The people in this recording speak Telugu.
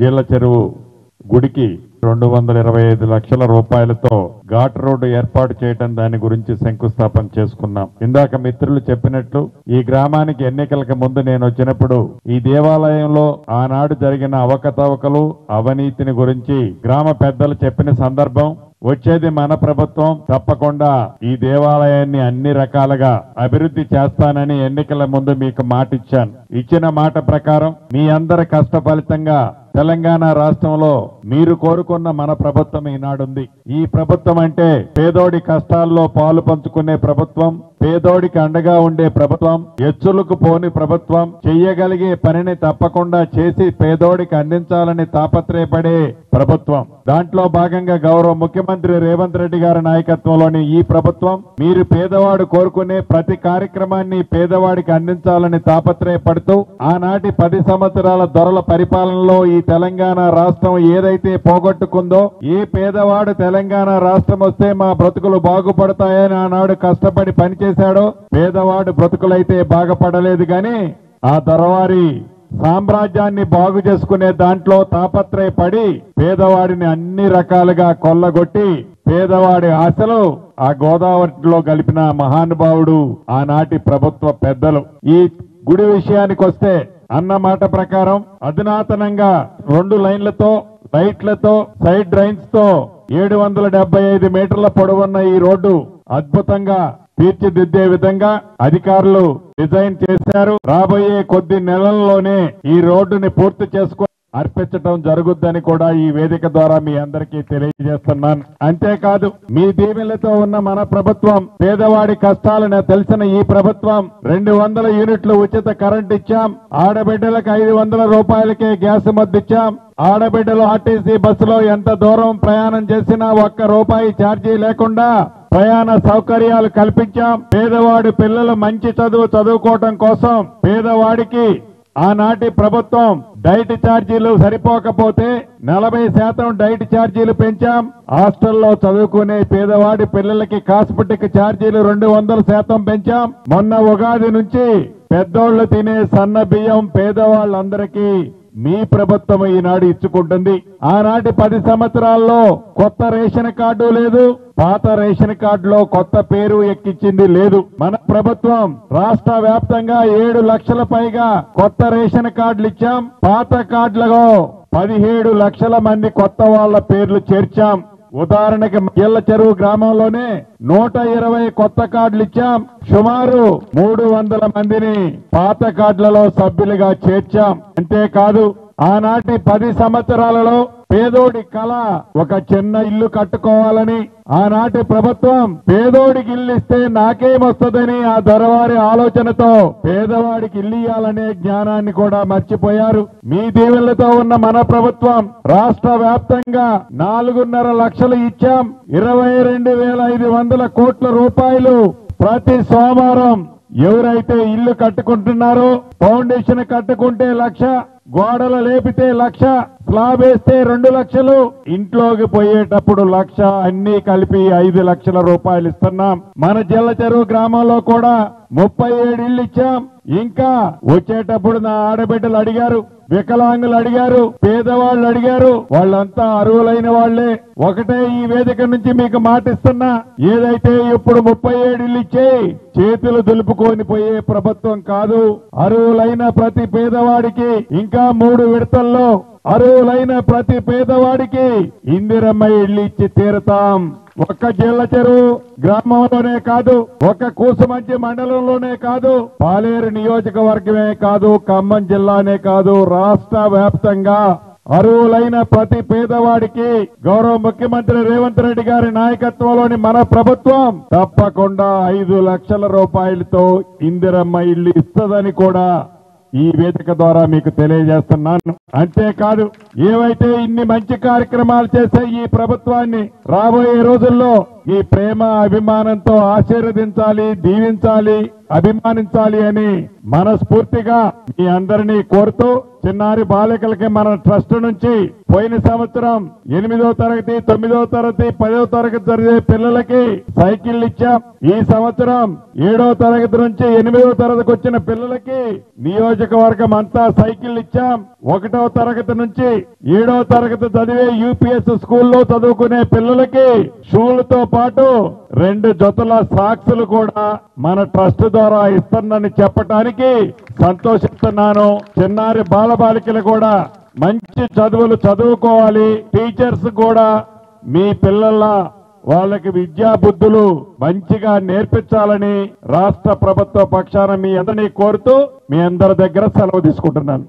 జీళ్ల చెరువు గుడికి 225 లక్షల రూపాయలతో ఘాట్ రోడ్డు ఏర్పాటు చేయడం దాని గురించి శంకుస్థాపన చేసుకున్నాం. ఇందాక మిత్రులు చెప్పినట్లు ఈ గ్రామానికి ఎన్నికలకు ముందు నేను వచ్చినప్పుడు ఈ దేవాలయంలో ఆనాడు జరిగిన అవకతవకలు అవినీతిని గురించి గ్రామ పెద్దలు చెప్పిన సందర్భం, వచ్చేది మన ప్రభుత్వం, తప్పకుండా ఈ దేవాలయాన్ని అన్ని రకాలుగా అభివృద్ధి చేస్తానని ఎన్నికల ముందు మీకు మాట ఇచ్చాను. ఇచ్చిన మాట ప్రకారం మీ అందరి కష్ట ఫలితంగా తెలంగాణ రాష్ట్రంలో మీరు కోరుకున్న మన ప్రభుత్వం ఈనాడుంది. ఈ ప్రభుత్వం అంటే పేదోడి కష్టాల్లో పాలు పంచుకునే ప్రభుత్వం, పేదోడికి అండగా ఉండే ప్రభుత్వం, ఎచ్చులకు పోని ప్రభుత్వం, చెయ్యగలిగే పనిని తప్పకుండా చేసి పేదోడికి అందించాలని తాపత్రయపడే ప్రభుత్వం. దాంట్లో భాగంగా గౌరవ ముఖ్యమంత్రి రేవంత్ రెడ్డి గారి నాయకత్వంలోని ఈ ప్రభుత్వం మీరు పేదవాడు కోరుకునే ప్రతి కార్యక్రమాన్ని పేదవాడికి అందించాలని తాపత్రయపడుతూ ఆనాటి 10 సంవత్సరాల దొరల పరిపాలనలో ఈ తెలంగాణ రాష్ట్రం ఏదైతే పోగొట్టుకుందో, ఏ పేదవాడు తెలంగాణ రాష్ట్రం వస్తే మా బ్రతుకులు బాగుపడతాయని ఆనాడు కష్టపడి పనిచేశాడో పేదవాడు బ్రతుకులైతే బాగుపడలేదు. కానీ ఆ దొరవారి సామ్రాజ్యాన్ని బాగు చేసుకునే దాంట్లో తాపత్రయపడి పేదవాడిని అన్ని రకాలుగా కొల్లగొట్టి పేదవాడి ఆశలు ఆ గోదావరిలో కలిపిన మహానుభావుడు ఆనాటి ప్రభుత్వ పెద్దలు. ఈ గుడి విషయానికి వస్తే అన్న మాట ప్రకారం అధునాతనంగా 2 లైన్లతో లైట్లతో సైడ్ డ్రైన్స్ తో 775 మీటర్ల పొడవున్న ఈ రోడ్డు అద్భుతంగా తీర్చిదిద్దే విధంగా అధికారులు డిజైన్ చేశారు. రాబోయే కొద్ది నెలల్లోనే ఈ రోడ్డుని పూర్తి చేసుకుని అర్పించడం జరుగుద్దని కూడా ఈ వేదిక ద్వారా మీ అందరికీ తెలియజేస్తున్నాను. అంతేకాదు మీ దీవెనలతో ఉన్న మన ప్రభుత్వం పేదవాడి కష్టాలను తెలిసిన ఈ ప్రభుత్వం 200 యూనిట్లు ఉచిత కరెంట్ ఇచ్చాం. ఆడబిడ్డలకు 500 రూపాయలకే గ్యాస్ మద్దిచ్చాం. ఆడబిడ్డలు ఆర్టీసీ బస్సులో ఎంత దూరం ప్రయాణం చేసినా ₹1 ఛార్జీ లేకుండా ప్రయాణ సౌకర్యాలు కల్పించాం. పేదవాడి పిల్లలు మంచి చదువుకోవటం కోసం పేదవాడికి ఆనాటి ప్రభుత్వం డైట్ ఛార్జీలు సరిపోకపోతే 40% డైట్ ఛార్జీలు పెంచాం. హాస్టల్లో చదువుకునే పేదవాడి పిల్లలకి కాస్మెటిక్ ఛార్జీలు 200% పెంచాం. మొన్న ఉగాది నుంచి పెద్దోళ్లు తినే సన్న బియ్యం పేదవాళ్ళందరికీ మీ ప్రభుత్వం ఈనాడు ఇచ్చుకుంటుంది. ఆనాటి 10 సంవత్సరాల్లో కొత్త రేషన్ కార్డు లేదు, పాత రేషన్ కార్డులో కొత్త పేరు ఎక్కించింది లేదు. మన ప్రభుత్వం రాష్ట్ర వ్యాప్తంగా 7 లక్షల పైగా కొత్త రేషన్ కార్డులు ఇచ్చాం. పాత కార్డులలో 17 లక్షల మంది కొత్త వాళ్ళ పేర్లు చేర్చాం. ఉదాహరణకి జీళ్ల చెరువు గ్రామంలోనే 120 కొత్త కార్డులు ఇచ్చాం. సుమారు 300 మందిని పాత కార్డులలో సభ్యులుగా చేర్చాం. అంతేకాదు ఆనాటి 10 సంవత్సరాలలో పేదోడి కళ ఒక చిన్న ఇల్లు కట్టుకోవాలని ఆనాటి ప్రభుత్వం పేదోడికి ఇల్లు ఇస్తే నాకేమొస్తుందని ఆ దొరవారి ఆలోచనతో పేదవాడికి ఇల్లు ఇయ్యాలనే జ్ఞానాన్ని కూడా మర్చిపోయారు. మీ దీవెనలతో ఉన్న మన ప్రభుత్వం రాష్ట్ర వ్యాప్తంగా 4.5 లక్షలు ఇచ్చాం. 22,500 కోట్ల రూపాయలు ప్రతి సోమవారం ఎవరైతే ఇల్లు కట్టుకుంటున్నారో ఫౌండేషన్ కట్టుకుంటే 1,00,000, గోడలు లేపితే 1,00,000, స్లాబ్ వేస్తే 2 లక్షలు, ఇంట్లోకి పోయేటప్పుడు 1,00,000, అన్ని కలిపి 5 లక్షల రూపాయలు ఇస్తున్నాం. మన జీళ్ల చెరువు గ్రామంలో కూడా 37 ఇళ్లు ఇచ్చాం. ఇంకా వచ్చేటప్పుడు నా ఆడబిడ్డలు అడిగారు, వికలాంగులు అడిగారు, పేదవాళ్ళు అడిగారు. వాళ్ళంతా అర్హులైన వాళ్లే. ఒకటే ఈ వేదిక నుంచి మీకు మాటిస్తున్నా, ఏదైతే ఇప్పుడు 37 ఇళ్లు ఇచ్చే చేతులు దులుపుకొని పోయే ప్రభుత్వం కాదు. అర్హులైన ప్రతి పేదవాడికి ఇంకా 3 విడతల్లో అర్హులైన ప్రతి పేదవాడికి ఇందిరమ్మ ఇళ్లు ఇచ్చి తీరుతాం. ఒక్క జీళ్ల చెరువు గ్రామంలోనే కాదు, ఒక్క కూసుమంచి మండలంలోనే కాదు, పాలేరు నియోజకవర్గమే కాదు, ఖమ్మం జిల్లానే కాదు, రాష్ట్ర వ్యాప్తంగా అర్హులైన ప్రతి పేదవాడికి గౌరవ ముఖ్యమంత్రి రేవంత్ రెడ్డి గారి నాయకత్వంలోని మన ప్రభుత్వం తప్పకుండా 5 లక్షల రూపాయలతో ఇందిరమ్మ ఇళ్లు ఇస్తుందని కూడా ఈ వేదిక ద్వారా మీకు తెలియజేస్తున్నాను. అంతేకాదు ఏవైతే ఇన్ని మంచి కార్యక్రమాలు చేసే ఈ ప్రభుత్వాన్ని రాబోయే రోజుల్లో ఈ ప్రేమ అభిమానంతో ఆశీర్వదించాలి, దీవించాలి. అభిమానించాలి అని మనస్ఫూర్తిగా మీ అందరినీ కోరుతూ చిన్నారి బాలికలకి మన ట్రస్ట్ నుంచి పోయిన సంవత్సరం 8వ తరగతి 9వ తరగతి 10వ తరగతి చదివే పిల్లలకి సైకిల్ ఇచ్చాం. ఈ సంవత్సరం 7వ తరగతి నుంచి 8వ తరగతికి వచ్చిన పిల్లలకి నియోజకవర్గం అంతా సైకిల్ ఇచ్చాం. 1వ తరగతి నుంచి 7వ తరగతి చదివే యూపీఎస్ స్కూల్లో చదువుకునే పిల్లలకి షూలతో పాటు 2 జతల సాక్సులు కూడా మన ట్రస్ట్ ద్వారా ఇస్తానని చెప్పడానికి సంతోషిస్తున్నాను. చిన్నారి బాలబాలికలు కూడా మంచి చదువులు చదువుకోవాలి. టీచర్స్ కూడా మీ పిల్లల వాళ్ళకి విద్యా బుద్ధులు మంచిగా నేర్పించాలని రాష్ట్ర ప్రభుత్వ పక్షాన మీ అందరినీ కోరుతూ మీ అందరి దగ్గర సెలవు తీసుకుంటున్నాను.